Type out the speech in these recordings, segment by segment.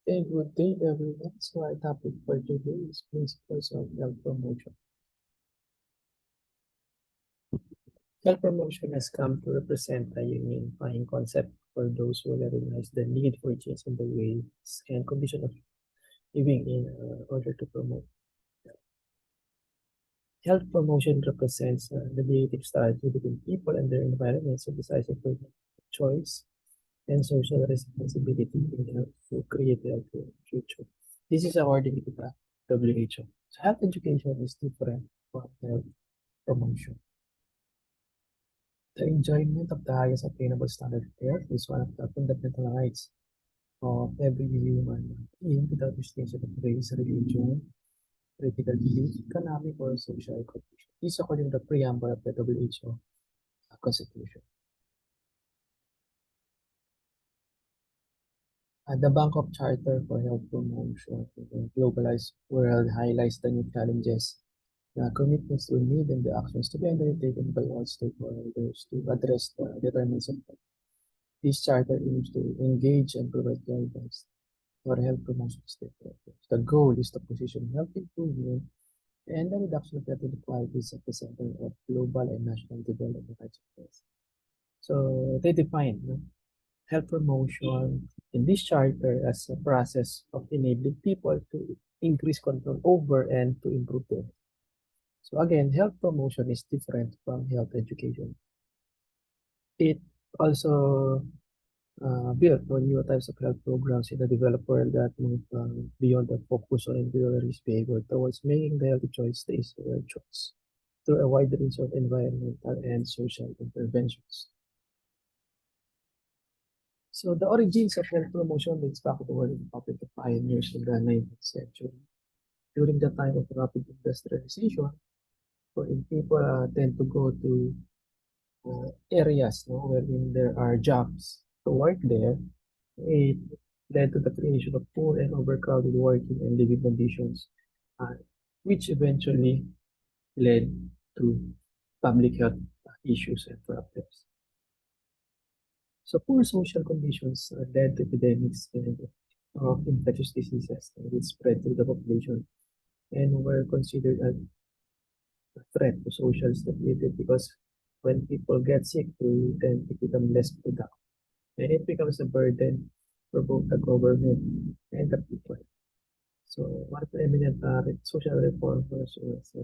A good day, everyone. So our topic for today is principles of health promotion. Health promotion has come to represent a unifying concept for those who recognize the need for change in the ways and conditions of living in order to promote health. Health promotion represents the mediative strategy between people and their environment, synthesizing for choice and social responsibility in health to create a healthier future. This is according to the WHO. So health education is different from health promotion. The enjoyment of the highest attainable standard of care is one of the fundamental rights of every human being without distinction of race, religion, political belief, economic, or social condition. This is according to the preamble of the WHO Constitution. The Bangkok Charter for Health Promotion in a globalized world highlights the new challenges, the commitments to need, and the actions to be undertaken by all stakeholders to address the determinants of health. This charter aims to engage and provide guidance for health promotion stakeholders. The goal is to position health improvement and the reduction of health inequalities at the center of global and national development agendas. So they define health promotion in this charter as a process of enabling people to increase control over and to improve their health. So again, health promotion is different from health education. It also built for new types of health programs in the developed world that move beyond the focus on individual risk behavior towards making the healthy choice the easier choice through a wide range of environmental and social interventions. So the origins of health promotion dates back to the world of the pioneers in the 19th century. During the time of rapid industrialization, wherein people tend to go to areas wherein there are jobs to work there, it led to the creation of poor and overcrowded working and living conditions, uh, which eventually led to public health issues and problems. So poor social conditions led to epidemics of infectious diseases which spread through the population and were considered a threat to social stability because when people get sick, they tend to become less productive. And it becomes a burden for both the government and the people. So one of the eminent social reformers was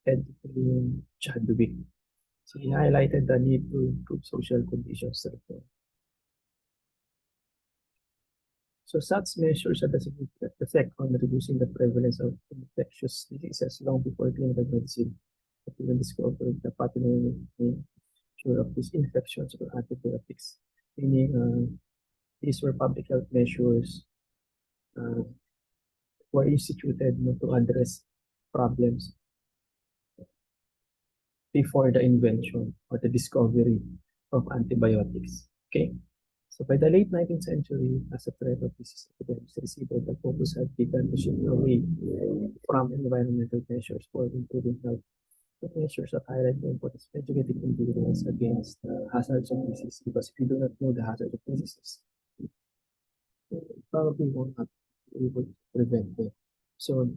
Edwin Chadwick. So he highlighted the need to improve social conditions reform. So such measures had a significant effect on reducing the prevalence of infectious diseases long before clinical medicine had even discovered the pathogenic nature of these infections or antibiotics, meaning these were public health measures uh, were instituted to address problems before the invention or the discovery of antibiotics. Okay, so by the late 19th century, as a threat of disease epidemics receded, the focus had begun to shift away from environmental measures for improving health to measures that highlight the importance of educating individuals against the hazards of disease. Because if you do not know the hazards of diseases, you probably will not be able to prevent them. So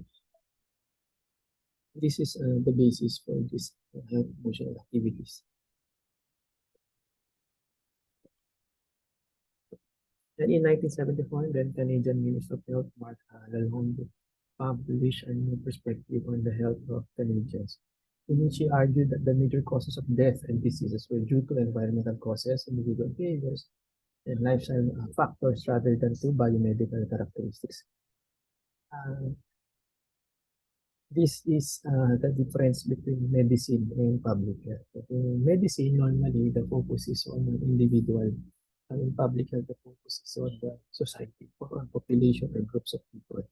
this is the basis for this health promotional activities. And in 1974, then Canadian Minister of Health Mark Lalonde published a new perspective on the health of Canadians, in which he argued that the major causes of death and diseases were due to environmental causes, individual behaviors, and lifestyle factors rather than to biomedical characteristics. Uh, this is the difference between medicine and public health. In medicine, normally the focus is on an individual. In public health, the focus is on the society or on population or groups of people.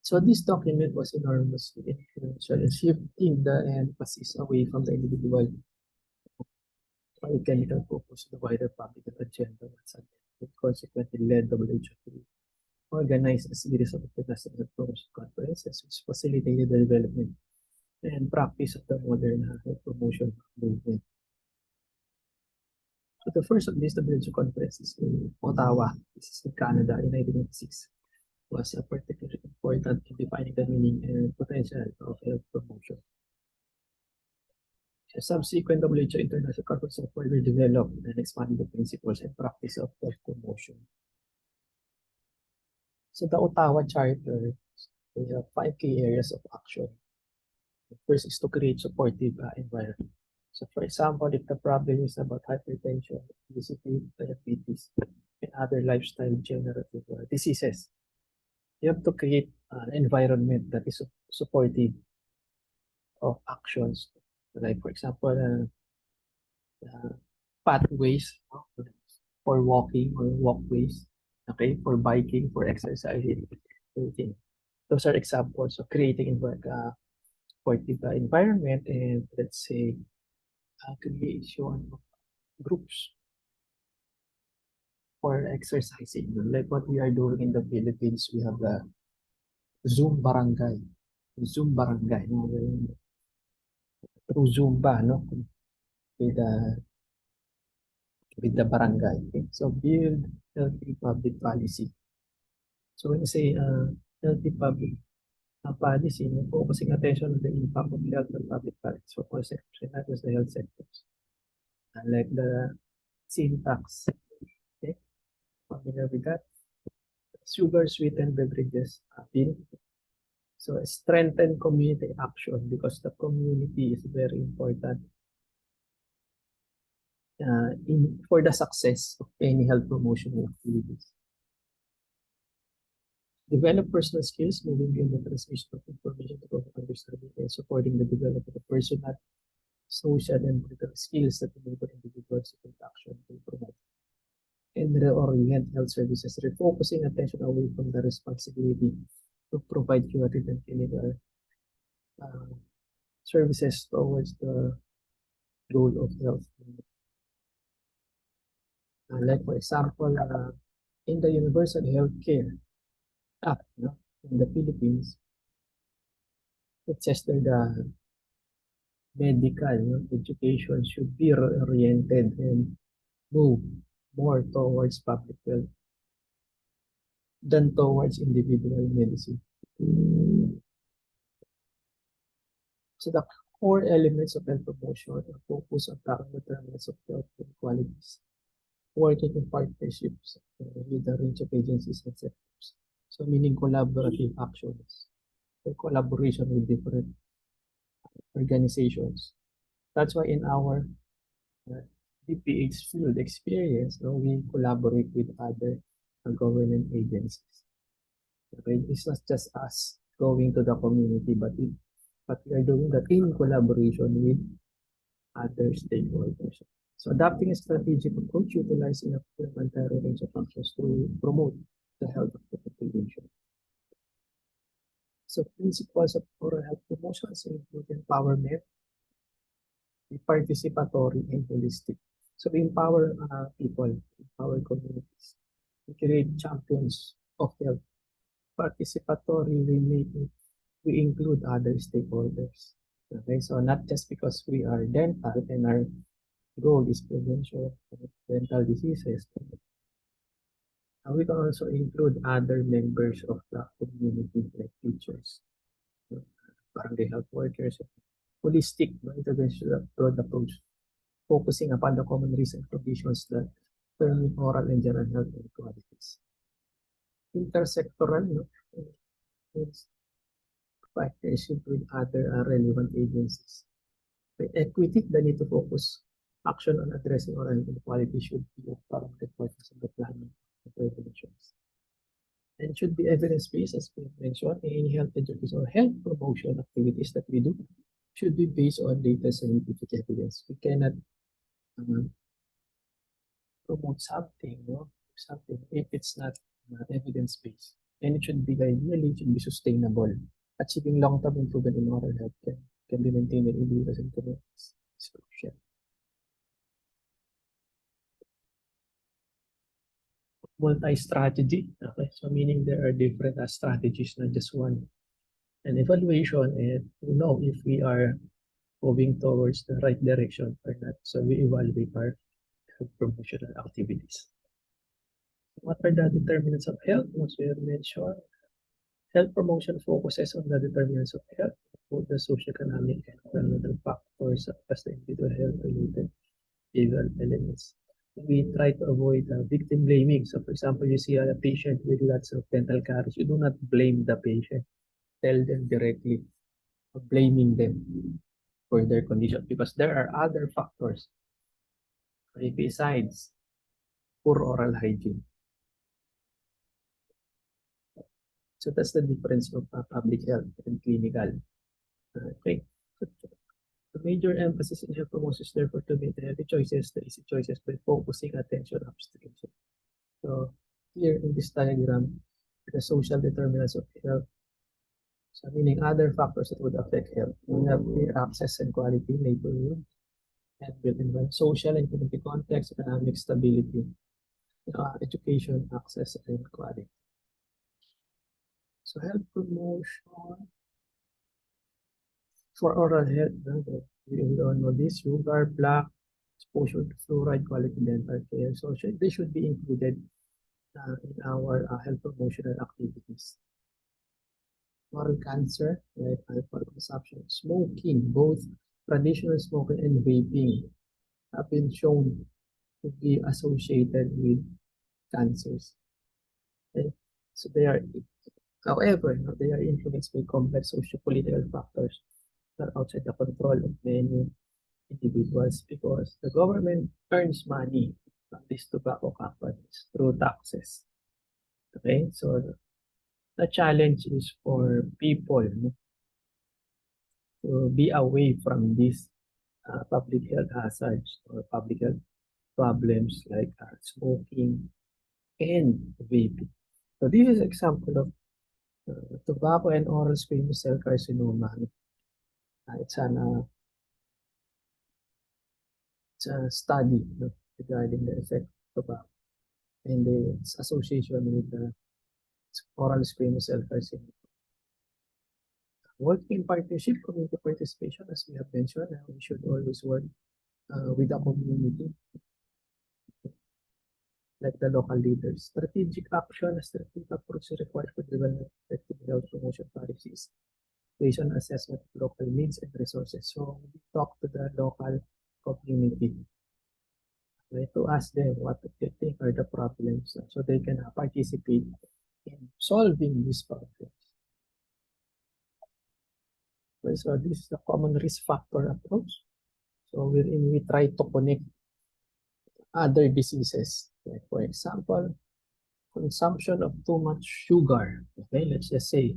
So this document was enormously influential in shifting the emphasis away from the individual biochemical focus to the wider public health agenda once again. It consequently led WHO to organize a series of international health promotion conferences which facilitated the development and practice of the modern health promotion movement. The first of these WHO conferences in Ottawa, this is in Canada in 1986, was particularly important in defining the meaning and potential of health promotion. The subsequent WHO International Conference of further developed and expanded the principles and practice of health promotion. So the Ottawa Charter, we have 5 key areas of action. The first is to create supportive environment. So for example, if the problem is about hypertension, obesity, diabetes, and other lifestyle generative diseases, you have to create an environment that is supportive of actions. Like for example, pathways for walking or walkways, okay, for biking, for exercising, everything. Those are examples of creating supportive environment and let's say creation of groups for exercising. Like what we are doing in the Philippines, we have the Zoom barangay. Zoom barangay, no? Through Zumba, no? With the barangay. Okay? So build healthy public policy. So when you say healthy public policy, no, focusing attention on the impact of health and public policy for all sectors, not just the health sectors. Like the syntax. Okay, familiar with that? Sugar sweetened beverages bill. So strengthen community action because the community is very important for the success of any health promotion activities. Develop personal skills, moving beyond the transmission of information to public understanding and supporting the development of personal, social, and political skills that enable individuals to take action to promote and reorient health services, refocusing attention away from the responsibility to provide curative and clinical services towards the goal of health. Like for example, in the Universal Healthcare Act, no, in the Philippines, it says that the medical, no, education should be oriented and move more towards public health than towards individual medicine. So the core elements of health promotion are focus on tackling determinants of health inequalities, working in partnerships with a range of agencies and sectors. So meaning collaborative actions, or collaboration with different organizations. That's why in our DPH field experience, no, we collaborate with other government agencies. Okay, it's not just us going to the community, but we are doing that in collaboration with other stakeholders. So adopting a strategic approach utilizing a complementary range of actions to promote the health of the population. So principles of oral health promotion include empowerment, participatory, and holistic. So empower people, empower communities, we create champions of health. Participatory, we include other stakeholders. Okay, so not just because we are dental and our goal is prevention of dental diseases, we can also include other members of the community like teachers, barangay health workers, holistic intervention approach, focusing upon the common risks and conditions that permit oral and general health inequalities. Intersectoral, no, partnership with other relevant agencies. With equity, the need to focus action on addressing oral inequality should be a paramount importance of the planning of regulations. And it should be evidence-based, as we mentioned, any health education or health promotion activities that we do should be based on data scientific evidence. We cannot promote something, no, something if it's not evidence-based. And it should be ideally, it should be sustainable. Achieving long-term improvement in oral health can be maintained in individuals and communities. It's crucial. Multi-strategy. Okay, so meaning there are different strategies, not just one. And evaluation, and to know if we are moving towards the right direction or not. So we evaluate our health promotional activities. What are the determinants of health? As we have mentioned, health promotion focuses on the determinants of health, both the socioeconomic and environmental factors such as the individual health-related behavioral elements. We try to avoid victim blaming. So, for example, you see a patient with lots of dental caries, you do not blame the patient. Tell them directly, blaming them for their condition because there are other factors besides poor oral hygiene. So that's the difference of public health and clinical. Okay. So, the major emphasis in health promotion is therefore to make the healthy choices, the easy choices by focusing attention upstream. So here in this diagram, the social determinants of health, so meaning other factors that would affect health. We have here access and quality, neighborhood, and built environment, social and community context, economic stability, education, access, and quality. So health promotion for oral health, we all know this, sugar, plaque, exposure to fluoride, quality dental care. So they should be included in our health promotional activities. Oral cancer, like alcohol consumption, smoking, both traditional smoking and vaping have been shown to be associated with cancers. Okay? So they are, however, they are influenced by complex socio-political factors that are outside the control of many individuals because the government earns money from these tobacco companies through taxes. Okay, so the challenge is for people to be away from these public health hazards or public health problems like smoking and vaping. So this is an example of tobacco and oral squamous cell carcinoma. It's a study regarding the effect of tobacco and its association with the oral squamous cell carcinoma. Working in partnership, community participation, as we have mentioned, we should always work with the community, like the local leaders. Strategic action, a strategic approach is required for development of effective health promotion policies based on assessment of local needs and resources. So we talk to the local community to ask them what they think are the problems so they can participate in solving these problems. Okay, so this is the common risk factor approach. So wherein we try to connect other diseases. Like for example, consumption of too much sugar. Okay, let's just say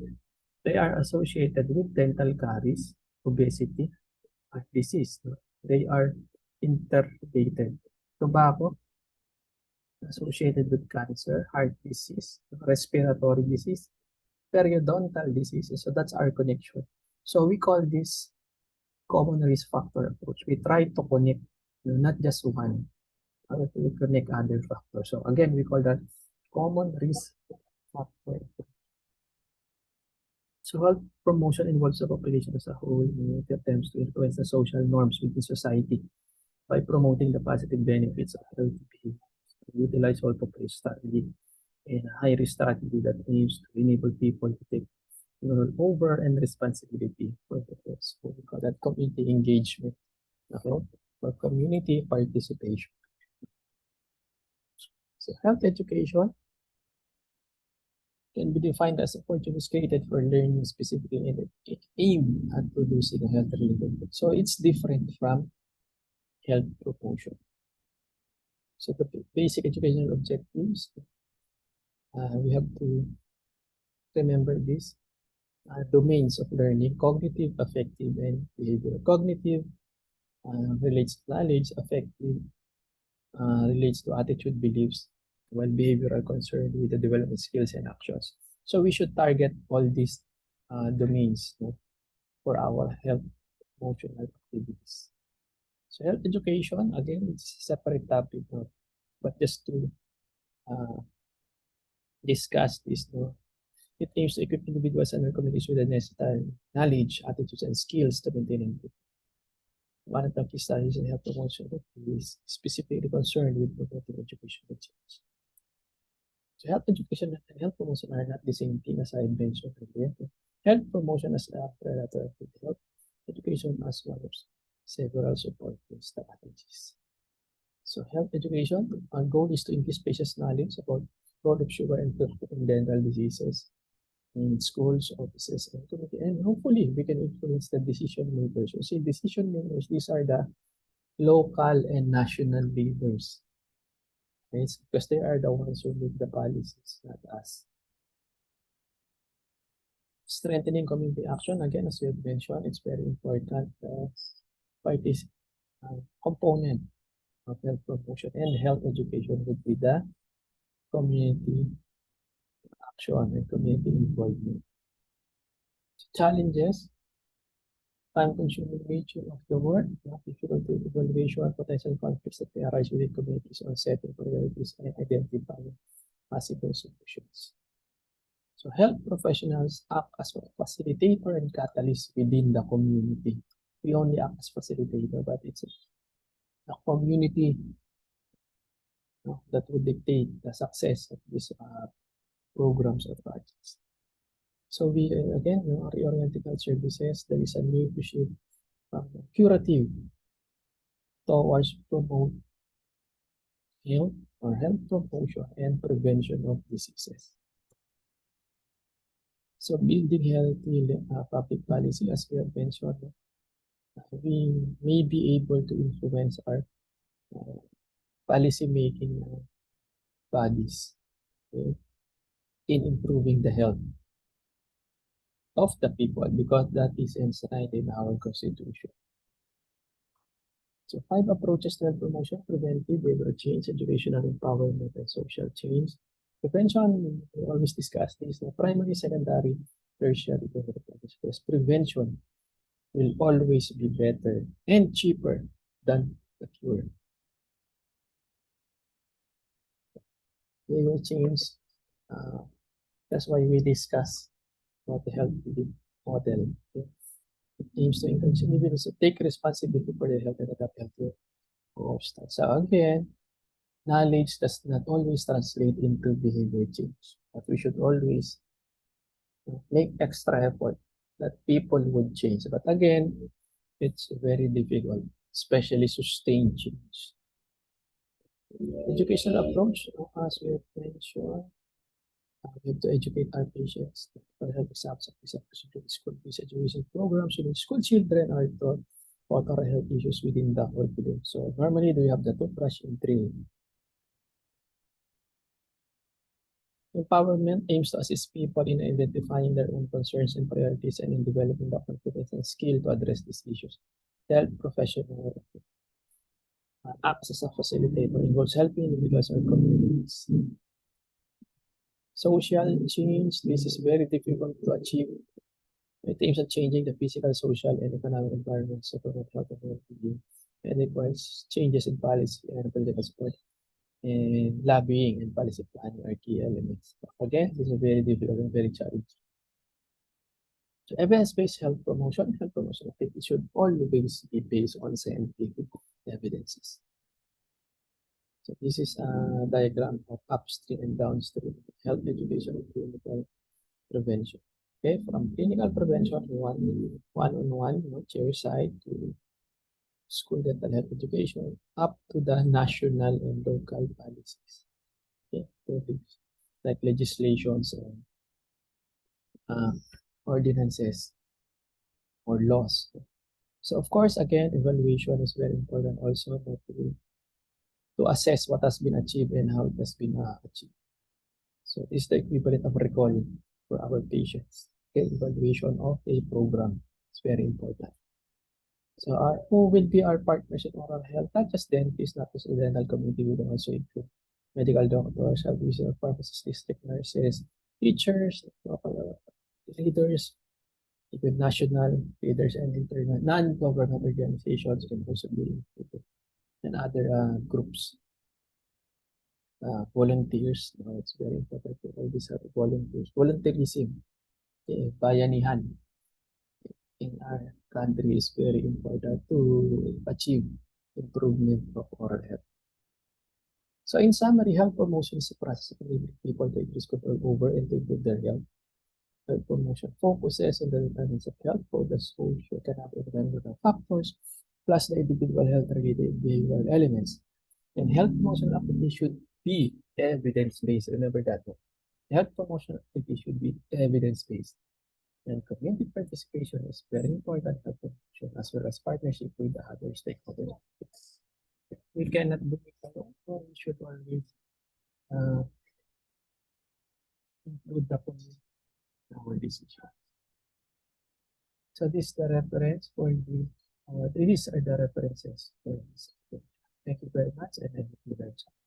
they are associated with dental caries, obesity, heart disease. They are interrelated. Tobacco associated with cancer, heart disease, respiratory disease, periodontal diseases. So that's our connection. So we call this common risk factor approach. We try to connect, not just one. We connect other factors. So again, we call that common risk factor. So health promotion involves the population as a whole in attempts to influence the social norms within society by promoting the positive benefits of healthy behavior. We utilize all population strategy and a high-risk strategy that aims to enable people to take over and responsibility for the health. So we call that community engagement, okay, or community participation. So health education can be defined as opportunities created for learning specifically and aimed at producing a health-related good. So it's different from health promotion. So the basic educational objectives, we have to remember this. Domains of learning, cognitive, affective, and behavioral. Cognitive relates to knowledge, affective relates to attitude, beliefs, while behavioral concerned with the development skills and actions. So we should target all these domains for our health promotional activities. So health education, again, it's a separate topic, but just to discuss this, it aims to equip individuals and their communities with the necessary knowledge, attitudes, and skills to maintain and improve. One of the key studies in health promotion that is specifically concerned with promoting educational change. So health education and health promotion are not the same thing as I mentioned earlier. Health promotion as a predator of health education as one of several supporting strategies. So health education, our goal is to increase patients' knowledge about fraud of sugar and dental diseases in schools, offices, and community. And hopefully we can influence the decision makers. You see, decision makers, these are the local and national leaders. Right? Because they are the ones who make the policies, not us. Strengthening community action, again, as we have mentioned, it's very important. Part is component of health promotion and health education would be the community action and community involvement. Challenges, time-consuming nature of the work, difficult evaluation and potential conflicts that may arise within communities on setting priorities and identifying possible solutions. So health professionals act as a facilitator and catalyst within the community. We only act as facilitator, but it's a community that would dictate the success of these programs or projects. So we again, reorienting health services. There is a need to shift from curative towards promote health or health promotion and prevention of diseases. So building healthy public policy, as we have mentioned, we may be able to influence our policy making bodies, okay, in improving the health of the people because that is enshrined in our constitution. So 5 approaches to health promotion: preventive, behavioral change, educational empowerment, and social change. Prevention, we always discuss this, the primary, secondary, tertiary, because prevention will always be better and cheaper than the cure. They will change. That's why we discuss about the health model. Okay? It aims to encourage individuals to take responsibility for their health and adapt healthier lifestyle. So again, knowledge does not always translate into behavior change, but we should always make extra effort that people would change. But again, it's very difficult, especially sustained change. Educational approach, as we have mentioned, we have to educate our patients for health exams and school-based education programs. So school children are taught about our health issues within the curriculum. So normally we have the toothbrush in training. Empowerment aims to assist people in identifying their own concerns and priorities and in developing the confidence and skill to address these issues. The health professional acts as a facilitator, involves helping individuals or communities. Social change, this is very difficult to achieve. It aims at changing the physical, social, and economic environments to promote health and well-being, and requires changes in policy and political support, and lobbying and policy planning are key elements. Again, this is very difficult and very challenging. So evidence-based health promotion activities should always be based on scientific evidences. So this is a diagram of upstream and downstream health education and clinical prevention. Okay, from clinical prevention, one-on-one, chair side to school dental health education, up to the national and local policies. Okay, like legislations and ordinances or laws. So of course, again, evaluation is very important also to assess what has been achieved and how it has been achieved. So it's the equivalent of recall for our patients. Okay, evaluation of a program is very important. So who will be our partners in oral health? Not just dentists, not just the dental community, we can also include medical doctors, health pharmacists, district nurses, teachers, local leaders, even national leaders and international non-government organizations can also be included, and other groups, volunteers. It's very important to all these volunteers. Volunteerism, bayanihan in our country is very important to achieve improvement of oral health. So in summary, health promotion is a process of enabling people to increase control over and to improve their health. Health promotion focuses on the determinants of health for the social, economic, and environmental factors, plus the individual health-related behavioral elements. And health promotion activity should be evidence-based. Remember that one. Health promotion activity should be evidence-based. And community participation is very important in health promotion as well as partnership with the other stakeholders. We cannot do it alone, so we should always uh, include the community in our decision. So this is the reference for the, these are the references for this. Thank you very much and I hope you learned